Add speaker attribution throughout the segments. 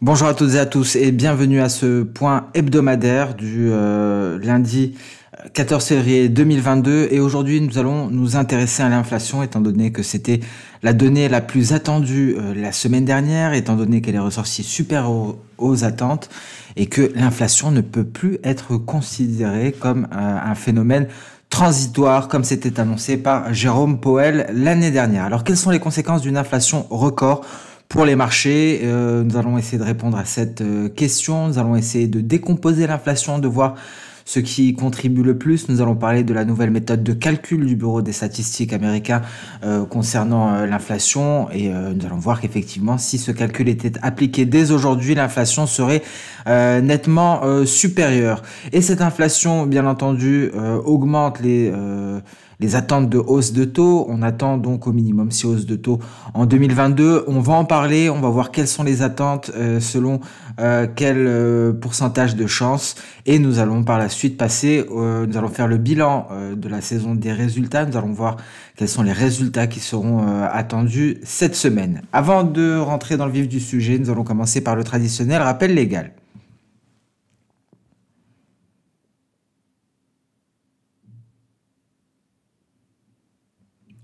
Speaker 1: Bonjour à toutes et à tous et bienvenue à ce point hebdomadaire du lundi 14 février 2022 et aujourd'hui nous allons nous intéresser à l'inflation étant donné que c'était la donnée la plus attendue la semaine dernière étant donné qu'elle est ressortie supérieure aux attentes et que l'inflation ne peut plus être considérée comme un phénomène transitoire comme c'était annoncé par Jérôme Powell l'année dernière. Alors quelles sont les conséquences d'une inflation record pour les marchés? Nous allons essayer de répondre à cette question. Nous allons essayer de décomposer l'inflation, de voir ce qui contribue le plus. Nous allons parler de la nouvelle méthode de calcul du Bureau des statistiques américain concernant l'inflation et nous allons voir qu'effectivement, si ce calcul était appliqué dès aujourd'hui, l'inflation serait nettement supérieure. Et cette inflation, bien entendu, augmente les attentes de hausse de taux. On attend donc au minimum 6 hausses de taux en 2022. On va en parler, on va voir quelles sont les attentes selon quel pourcentage de chance. Et nous allons par la suite passer, nous allons faire le bilan de la saison des résultats. Nous allons voir quels sont les résultats qui seront attendus cette semaine. Avant de rentrer dans le vif du sujet, nous allons commencer par le traditionnel rappel légal.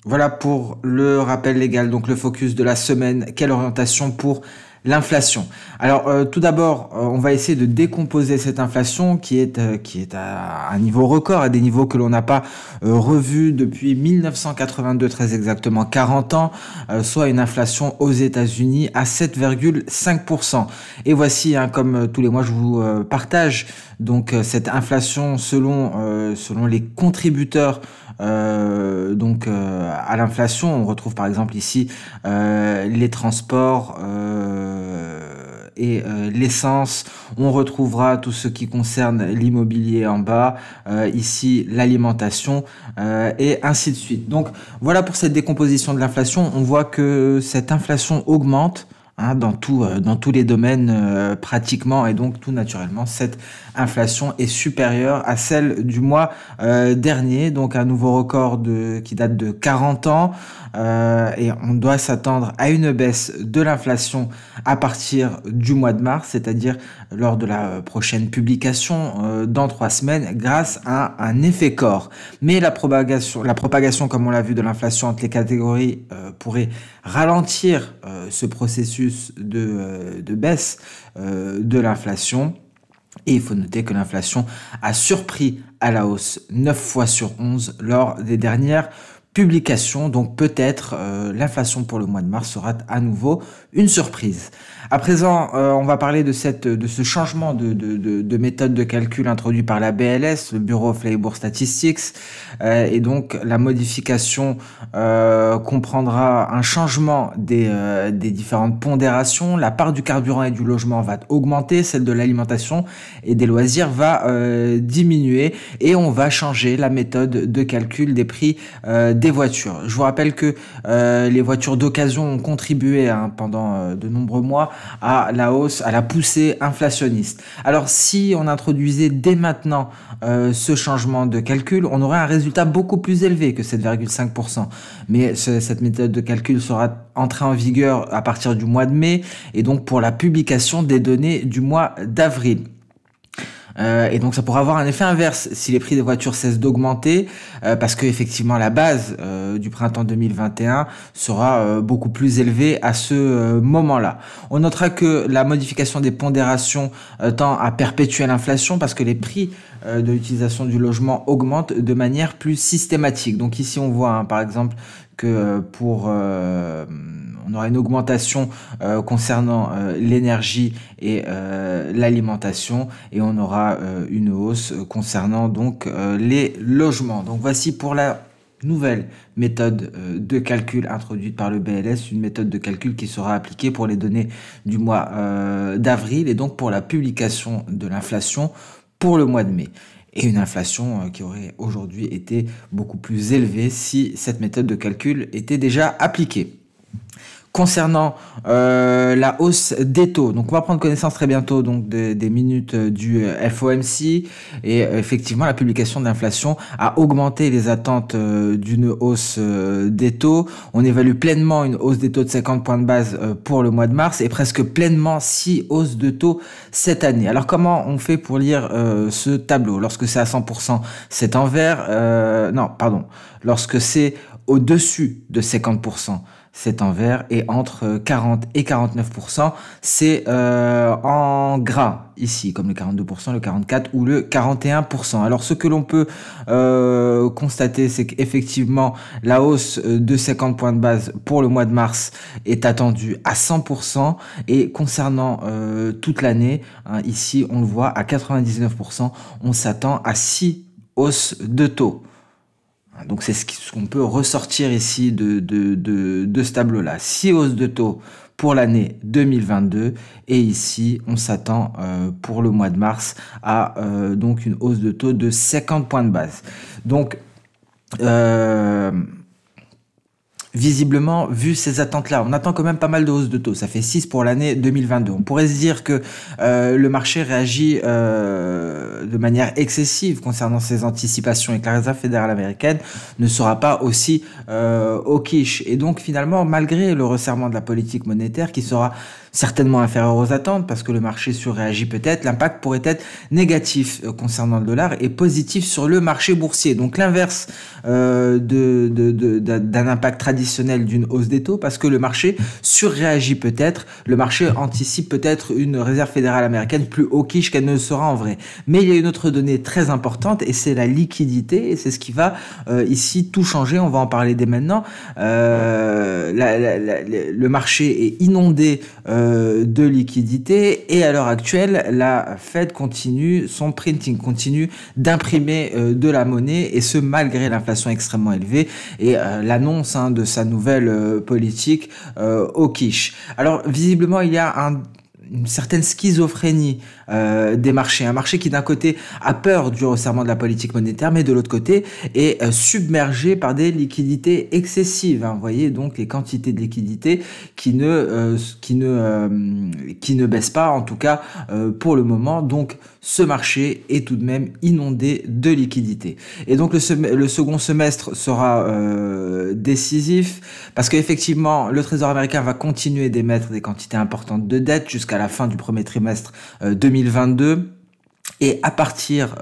Speaker 1: Voilà pour le rappel légal, donc le focus de la semaine. Quelle orientation pour l'inflation? Alors tout d'abord, on va essayer de décomposer cette inflation qui est à un niveau record, à des niveaux que l'on n'a pas revus depuis 1982, très exactement 40 ans, soit une inflation aux États-Unis à 7,5%. Et voici, hein, comme tous les mois, je vous partage donc cette inflation selon les contributeurs à l'inflation. On retrouve par exemple ici les transports et l'essence. On retrouvera tout ce qui concerne l'immobilier en bas, ici l'alimentation et ainsi de suite. Donc voilà pour cette décomposition de l'inflation. On voit que cette inflation augmente, hein, dans tous les domaines pratiquement, et donc tout naturellement cette inflation est supérieure à celle du mois dernier, donc un nouveau record qui date de 40 ans, et on doit s'attendre à une baisse de l'inflation à partir du mois de mars, c'est-à-dire lors de la prochaine publication dans 3 semaines, grâce à un effet corps. Mais la propagation, comme on l'a vu, de l'inflation entre les catégories pourrait ralentir ce processus de baisse de l'inflation. Et il faut noter que l'inflation a surpris à la hausse 9 fois sur 11 lors des dernières publications. Donc peut-être l'inflation pour le mois de mars sera à nouveau une surprise. À présent, on va parler de ce changement de méthode de calcul introduit par la BLS, le Bureau of Labor Statistics, et donc la modification comprendra un changement des différentes pondérations. La part du carburant et du logement va augmenter, celle de l'alimentation et des loisirs va diminuer, et on va changer la méthode de calcul des prix des voitures. Je vous rappelle que les voitures d'occasion ont contribué, hein, pendant de nombreux mois à la hausse, à la poussée inflationniste. Alors si on introduisait dès maintenant ce changement de calcul, on aurait un résultat beaucoup plus élevé que 7,5%. Mais cette méthode de calcul sera entrée en vigueur à partir du mois de mai, et donc pour la publication des données du mois d'avril. Et donc ça pourra avoir un effet inverse si les prix des voitures cessent d'augmenter, parce que effectivement la base du printemps 2021 sera beaucoup plus élevée à ce moment-là. On notera que la modification des pondérations tend à perpétuer l'inflation parce que les prix de l'utilisation du logement augmentent de manière plus systématique. Donc ici on voit, hein, par exemple que on aura une augmentation concernant l'énergie et l'alimentation, et on aura une hausse concernant donc les logements. Donc voici pour la nouvelle méthode de calcul introduite par le BLS, une méthode de calcul qui sera appliquée pour les données du mois d'avril et donc pour la publication de l'inflation pour le mois de mai. Et une inflation qui aurait aujourd'hui été beaucoup plus élevée si cette méthode de calcul était déjà appliquée. Concernant la hausse des taux, donc on va prendre connaissance très bientôt donc des minutes du FOMC et effectivement la publication de l'inflation a augmenté les attentes d'une hausse des taux. On évalue pleinement une hausse des taux de 50 points de base pour le mois de mars et presque pleinement 6 hausses de taux cette année. Alors comment on fait pour lire ce tableau? Lorsque c'est à 100%, c'est en vert. Non, pardon. Lorsque c'est au-dessus de 50%, c'est en vert, et entre 40 et 49%, c'est en gras, ici, comme le 42%, le 44% ou le 41%. Alors ce que l'on peut constater, c'est qu'effectivement, la hausse de 50 points de base pour le mois de mars est attendue à 100%, et concernant toute l'année, hein, ici, on le voit, à 99%, on s'attend à 6 hausses de taux. Donc c'est ce qu'on peut ressortir ici de ce tableau-là. 6 hausses de taux pour l'année 2022 et ici on s'attend pour le mois de mars à donc une hausse de taux de 50 points de base. Donc visiblement, vu ces attentes-là, on attend quand même pas mal de hausses de taux. Ça fait 6 pour l'année 2022. On pourrait se dire que le marché réagit de manière excessive concernant ces anticipations et que la Réserve fédérale américaine ne sera pas aussi hawkish. Et donc finalement, malgré le resserrement de la politique monétaire qui sera certainement inférieur aux attentes parce que le marché surréagit peut-être, l'impact pourrait être négatif concernant le dollar et positif sur le marché boursier. Donc l'inverse d'un impact traditionnel d'une hausse des taux parce que le marché surréagit peut-être, le marché anticipe peut-être une réserve fédérale américaine plus hawkish qu'elle ne le sera en vrai. Mais il y a une autre donnée très importante et c'est la liquidité et c'est ce qui va ici tout changer, on va en parler dès maintenant. Le marché est inondé de liquidité et à l'heure actuelle la Fed continue son printing, continue d'imprimer de la monnaie et ce malgré l'inflation extrêmement élevée et l'annonce de sa nouvelle politique hawkish. Alors visiblement il y a une certaine schizophrénie des marchés. Un marché qui d'un côté a peur du resserrement de la politique monétaire, mais de l'autre côté est submergé par des liquidités excessives. Vous voyez donc les quantités de liquidités qui ne baissent pas, en tout cas pour le moment. Donc ce marché est tout de même inondé de liquidités. Et donc le second semestre sera décisif parce qu'effectivement le Trésor américain va continuer d'émettre des quantités importantes de dettes jusqu'à la fin du premier trimestre 2022 et à partir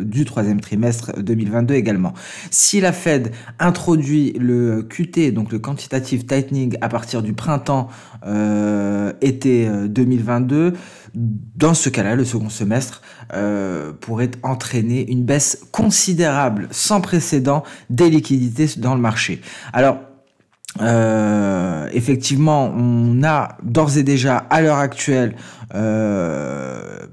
Speaker 1: du troisième trimestre 2022 également. Si la Fed introduit le QT, donc le Quantitative Tightening, à partir du printemps-été 2022, dans ce cas-là, le second semestre pourrait entraîner une baisse considérable, sans précédent, des liquidités dans le marché. Alors, effectivement, on a d'ores et déjà, à l'heure actuelle,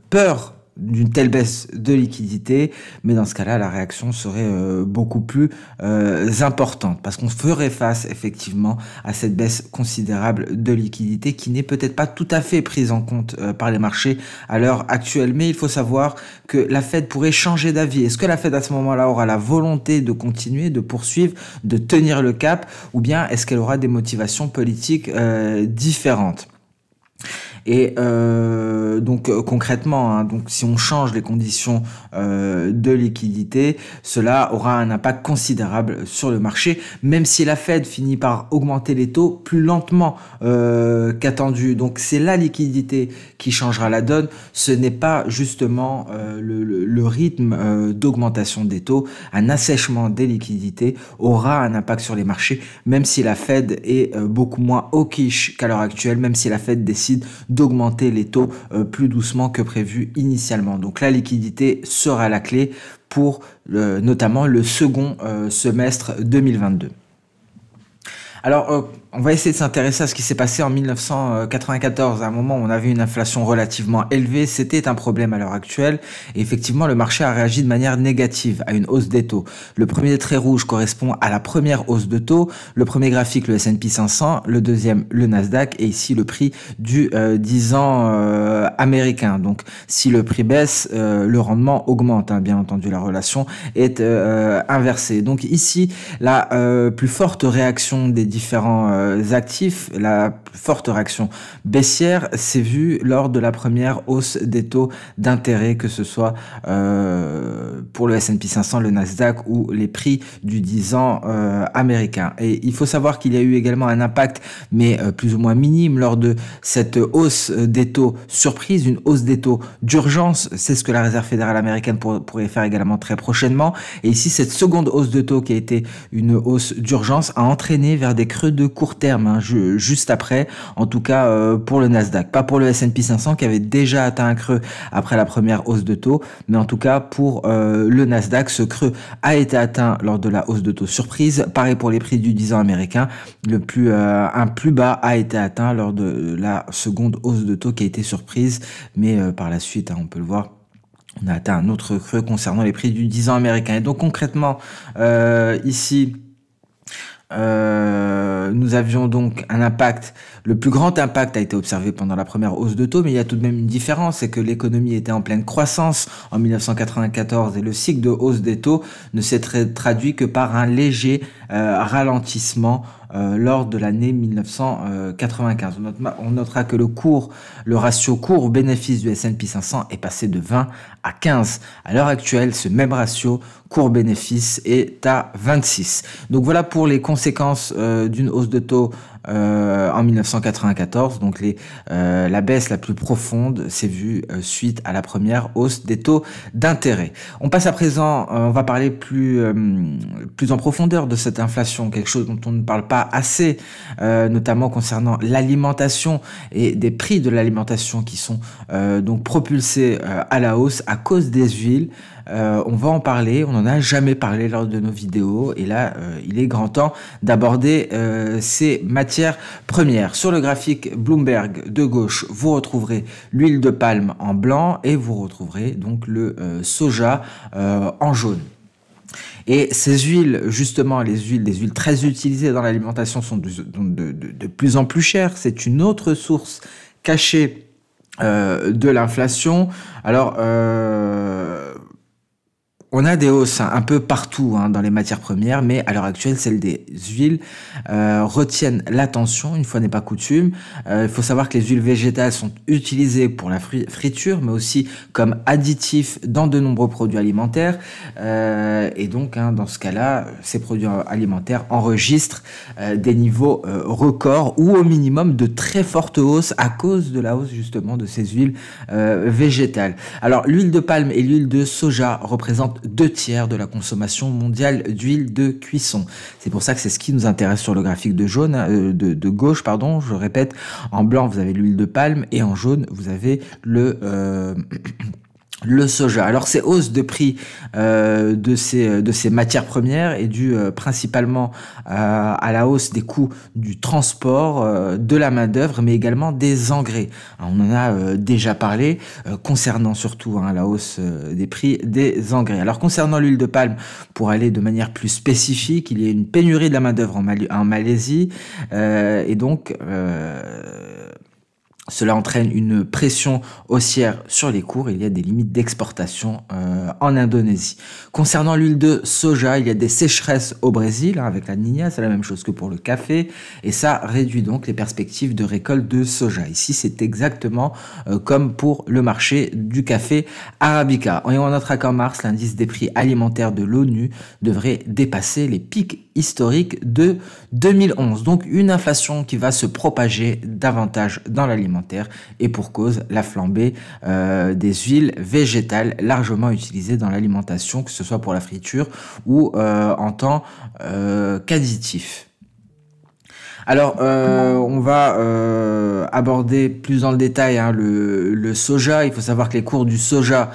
Speaker 1: peur d'une telle baisse de liquidité, mais dans ce cas-là, la réaction serait beaucoup plus importante, parce qu'on ferait face effectivement à cette baisse considérable de liquidité qui n'est peut-être pas tout à fait prise en compte par les marchés à l'heure actuelle. Mais il faut savoir que la Fed pourrait changer d'avis. Est-ce que la Fed à ce moment-là aura la volonté de continuer, de poursuivre, de tenir le cap, ou bien est-ce qu'elle aura des motivations politiques différentes ? Et donc concrètement, donc si on change les conditions de liquidité, cela aura un impact considérable sur le marché, même si la Fed finit par augmenter les taux plus lentement qu'attendu. Donc c'est la liquidité qui changera la donne, ce n'est pas justement le rythme d'augmentation des taux. Un assèchement des liquidités aura un impact sur les marchés, même si la Fed est beaucoup moins hawkish qu'à l'heure actuelle, même si la Fed décide d'augmenter les taux plus doucement que prévu initialement. Donc la liquidité sera la clé pour notamment le second semestre 2022. Alors, on va essayer de s'intéresser à ce qui s'est passé en 1994, à un moment où on avait une inflation relativement élevée. C'était un problème à l'heure actuelle. Et effectivement, le marché a réagi de manière négative à une hausse des taux. Le premier trait rouge correspond à la première hausse de taux. Le premier graphique, le S&P 500. Le deuxième, le Nasdaq. Et ici, le prix du 10 ans américain. Donc, si le prix baisse, le rendement augmente. Bien entendu, la relation est inversée. Donc ici, la plus forte réaction des différents actifs, la forte réaction baissière s'est vue lors de la première hausse des taux d'intérêt, que ce soit pour le S&P 500, le Nasdaq ou les prix du 10 ans américain. Et il faut savoir qu'il y a eu également un impact, mais plus ou moins minime, lors de cette hausse des taux surprise, une hausse des taux d'urgence. C'est ce que la Réserve fédérale américaine pourrait faire également très prochainement. Et ici, cette seconde hausse de taux, qui a été une hausse d'urgence, a entraîné vers des creux de court terme, hein, juste après, en tout cas pour le Nasdaq. Pas pour le S&P 500 qui avait déjà atteint un creux après la première hausse de taux, mais en tout cas pour le Nasdaq, ce creux a été atteint lors de la hausse de taux surprise. Pareil pour les prix du 10 ans américain, un plus bas a été atteint lors de la seconde hausse de taux qui a été surprise, mais par la suite, hein, on peut le voir, on a atteint un autre creux concernant les prix du 10 ans américain. Et donc concrètement, ici, nous avions donc un impact. Le plus grand impact a été observé pendant la première hausse de taux, mais il y a tout de même une différence, c'est que l'économie était en pleine croissance en 1994 et le cycle de hausse des taux ne s'est traduit que par un léger ralentissement lors de l'année 1995. On notera que le ratio cours-bénéfice du S&P 500 est passé de 20 à 15. À l'heure actuelle, ce même ratio cours-bénéfice est à 26. Donc voilà pour les conséquences d'une hausse de taux en 1994. Donc la baisse la plus profonde s'est vue suite à la première hausse des taux d'intérêt. On passe à présent, on va parler plus en profondeur de cette inflation, quelque chose dont on ne parle pas assez, notamment concernant l'alimentation et des prix de l'alimentation qui sont donc propulsés à la hausse à cause des huiles. On va en parler, on n'en a jamais parlé lors de nos vidéos et là il est grand temps d'aborder ces matières premières. Sur le graphique Bloomberg de gauche, vous retrouverez l'huile de palme en blanc et vous retrouverez donc le soja en jaune. Et ces huiles, justement, des huiles très utilisées dans l'alimentation sont de plus en plus chères. C'est une autre source cachée de l'inflation. Alors, on a des hausses un peu partout dans les matières premières, mais à l'heure actuelle, celles des huiles retiennent l'attention, une fois n'est pas coutume. Il faut savoir que les huiles végétales sont utilisées pour la friture, mais aussi comme additifs dans de nombreux produits alimentaires. Et donc, dans ce cas-là, ces produits alimentaires enregistrent des niveaux records ou au minimum de très fortes hausses à cause de la hausse justement de ces huiles végétales. Alors, l'huile de palme et l'huile de soja représentent 2/3 de la consommation mondiale d'huile de cuisson. C'est pour ça que c'est ce qui nous intéresse sur le graphique de gauche, pardon. Je répète, en blanc vous avez l'huile de palme et en jaune vous avez le soja. Alors ces hausses de prix de ces matières premières est due principalement à la hausse des coûts du transport, de la main-d'œuvre, mais également des engrais. On en a déjà parlé concernant surtout la hausse des prix des engrais. Alors concernant l'huile de palme, pour aller de manière plus spécifique, il y a une pénurie de la main-d'œuvre en Malaisie et donc cela entraîne une pression haussière sur les cours. Il y a des limites d'exportation en Indonésie. Concernant l'huile de soja, il y a des sécheresses au Brésil avec la Niña, c'est la même chose que pour le café et ça réduit donc les perspectives de récolte de soja. Ici, c'est exactement comme pour le marché du café arabica. Et on notera qu'en mars, l'indice des prix alimentaires de l'ONU devrait dépasser les pics historiques de 2011. Donc une inflation qui va se propager davantage dans l'alimentaire et pour cause la flambée des huiles végétales largement utilisées dans l'alimentation, que ce soit pour la friture ou en tant qu'additif. Alors, on va aborder plus dans le détail le soja. Il faut savoir que les cours du soja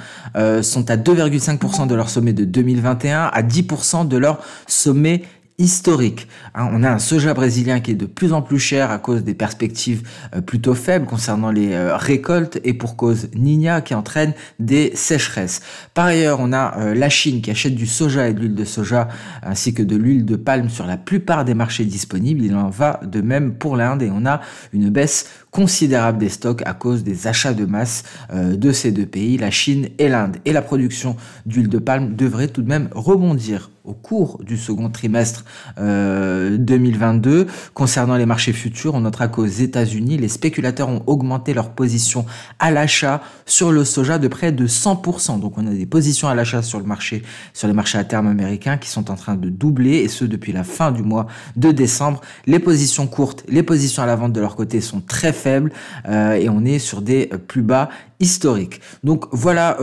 Speaker 1: sont à 2,5% de leur sommet de 2021, à 10% de leur sommet historique. On a un soja brésilien qui est de plus en plus cher à cause des perspectives plutôt faibles concernant les récoltes et pour cause Niña qui entraîne des sécheresses. Par ailleurs, on a la Chine qui achète du soja et de l'huile de soja ainsi que de l'huile de palme sur la plupart des marchés disponibles. Il en va de même pour l'Inde et on a une baisse considérable des stocks à cause des achats de masse de ces deux pays, la Chine et l'Inde. Et la production d'huile de palme devrait tout de même rebondir au cours du second trimestre 2022. Concernant les marchés futurs, on notera qu'aux États-Unis, les spéculateurs ont augmenté leur position à l'achat sur le soja de près de 100%. Donc on a des positions à l'achat sur les marchés à terme américains qui sont en train de doubler, et ce depuis la fin du mois de décembre. Les positions courtes, les positions à la vente de leur côté sont très faibles et on est sur des plus bas historique. Donc voilà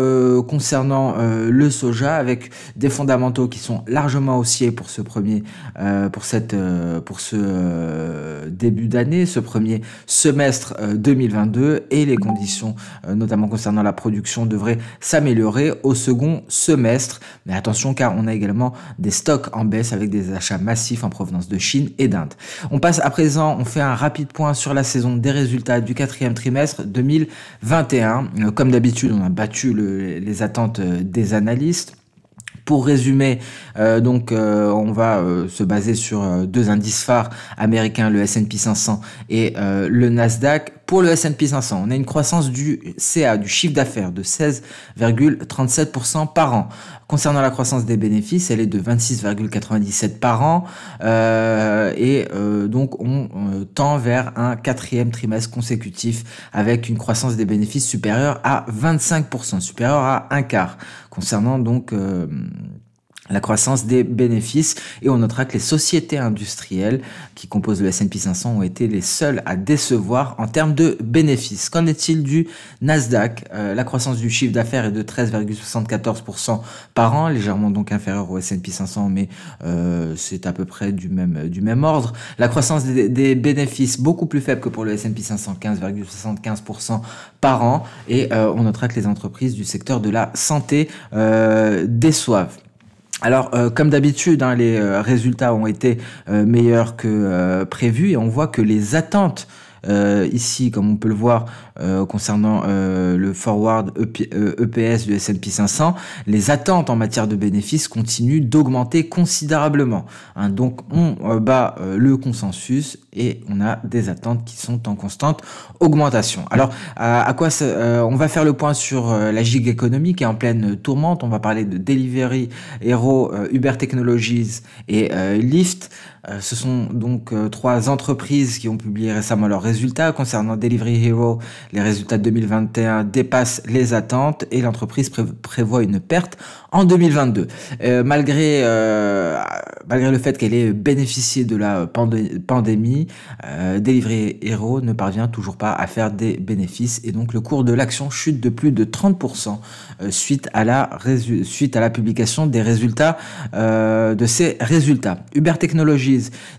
Speaker 1: concernant le soja, avec des fondamentaux qui sont largement haussiers pour ce début d'année, ce premier semestre 2022, et les conditions notamment concernant la production devraient s'améliorer au second semestre. Mais attention, car on a également des stocks en baisse avec des achats massifs en provenance de Chine et d'Inde. On passe à présent, on fait un rapide point sur la saison des résultats du quatrième trimestre 2021. Comme d'habitude, on a battu les attentes des analystes. Pour résumer, on va se baser sur deux indices phares américains, le S&P 500 et le Nasdaq. Pour le S&P 500, on a une croissance du CA, du chiffre d'affaires, de 16,37% par an. Concernant la croissance des bénéfices, elle est de 26,97 par an. Donc, on tend vers un quatrième trimestre consécutif avec une croissance des bénéfices supérieure à 25%, supérieure à un quart. Concernant donc la croissance des bénéfices, et on notera que les sociétés industrielles qui composent le S&P 500 ont été les seules à décevoir en termes de bénéfices. Qu'en est-il du Nasdaq? La croissance du chiffre d'affaires est de 13,74% par an, légèrement donc inférieure au S&P 500, mais c'est à peu près du même ordre. La croissance des bénéfices beaucoup plus faible que pour le S&P 500, 15,75% par an, et on notera que les entreprises du secteur de la santé déçoivent. Alors, comme d'habitude, les résultats ont été meilleurs que prévu, et on voit que les attentes ici, comme on peut le voir concernant le forward EPS du S&P 500, les attentes en matière de bénéfices continuent d'augmenter considérablement. Donc, on bat le consensus et on a des attentes qui sont en constante augmentation. Alors, on va faire le point sur la gig économique qui est en pleine tourmente. On va parler de Delivery Hero, Uber Technologies et Lyft. Ce sont donc trois entreprises qui ont publié récemment leurs résultats. Concernant Delivery Hero, les résultats de 2021 dépassent les attentes et l'entreprise prévoit une perte en 2022. Malgré le fait qu'elle ait bénéficié de la pandémie, Delivery Hero ne parvient toujours pas à faire des bénéfices, et donc le cours de l'action chute de plus de 30% suite à la publication des résultats de ces résultats. Uber Technologies,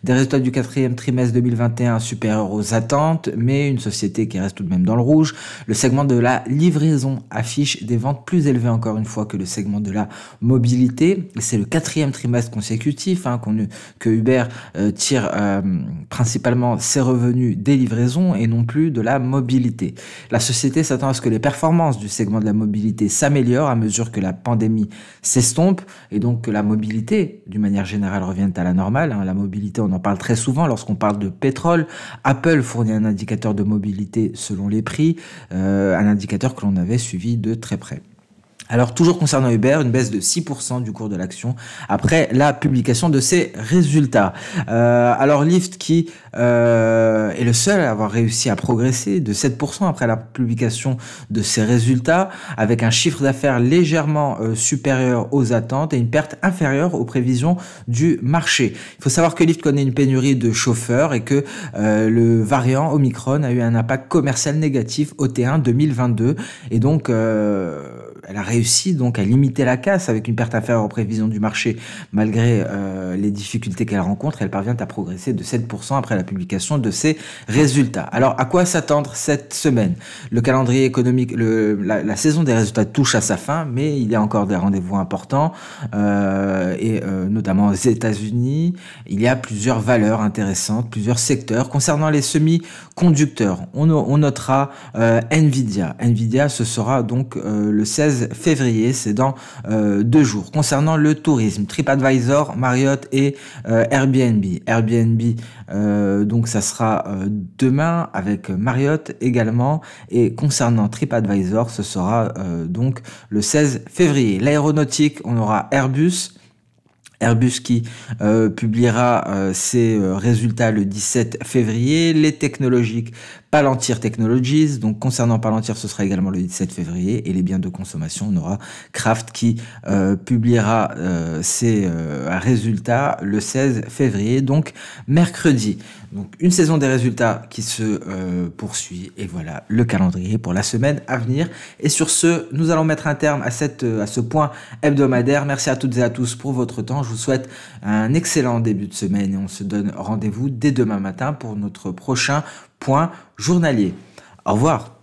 Speaker 1: des résultats du quatrième trimestre 2021 supérieurs aux attentes, mais une société qui reste tout de même dans le rouge. Le segment de la livraison affiche des ventes plus élevées encore une fois que le segment de la mobilité. C'est le quatrième trimestre consécutif que Uber tire principalement ses revenus des livraisons et non plus de la mobilité. La société s'attend à ce que les performances du segment de la mobilité s'améliorent à mesure que la pandémie s'estompe, et donc que la mobilité, d'une manière générale, revienne à la normale. La mobilité, on en parle très souvent lorsqu'on parle de pétrole. Apple fournit un indicateur de mobilité selon les prix, un indicateur que l'on avait suivi de très près. Alors, toujours concernant Uber, une baisse de 6% du cours de l'action après la publication de ses résultats. Alors, Lyft qui est le seul à avoir réussi à progresser de 7% après la publication de ses résultats, avec un chiffre d'affaires légèrement supérieur aux attentes et une perte inférieure aux prévisions du marché. Il faut savoir que Lyft connaît une pénurie de chauffeurs et que le variant Omicron a eu un impact commercial négatif au T1 2022, et donc elle a réussi donc à limiter la casse avec une perte inférieure aux prévisions du marché. Malgré les difficultés qu'elle rencontre, elle parvient à progresser de 7% après la publication de ses résultats. Alors, à quoi s'attendre cette semaine? Le calendrier économique, la saison des résultats touche à sa fin, mais il y a encore des rendez-vous importants, notamment aux États-Unis. Il y a plusieurs valeurs intéressantes, plusieurs secteurs. Concernant les semi-conducteurs, on notera Nvidia. Nvidia, ce sera donc le 16 16 février, c'est dans 2 jours. Concernant le tourisme, TripAdvisor, Marriott et Airbnb. Airbnb, donc ça sera demain avec Marriott également. Et concernant TripAdvisor, ce sera donc le 16 février. L'aéronautique, on aura Airbus qui publiera ses résultats le 17 février. Les technologiques, Palantir Technologies. Donc concernant Palantir, ce sera également le 17 février. Et les biens de consommation, on aura Kraft qui publiera ses résultats le 16 février, donc mercredi. Donc une saison des résultats qui se poursuit. Et voilà le calendrier pour la semaine à venir. Et sur ce, nous allons mettre un terme à ce point hebdomadaire. Merci à toutes et à tous pour votre temps. Je vous souhaite un excellent début de semaine et on se donne rendez-vous dès demain matin pour notre prochain point journalier. Au revoir.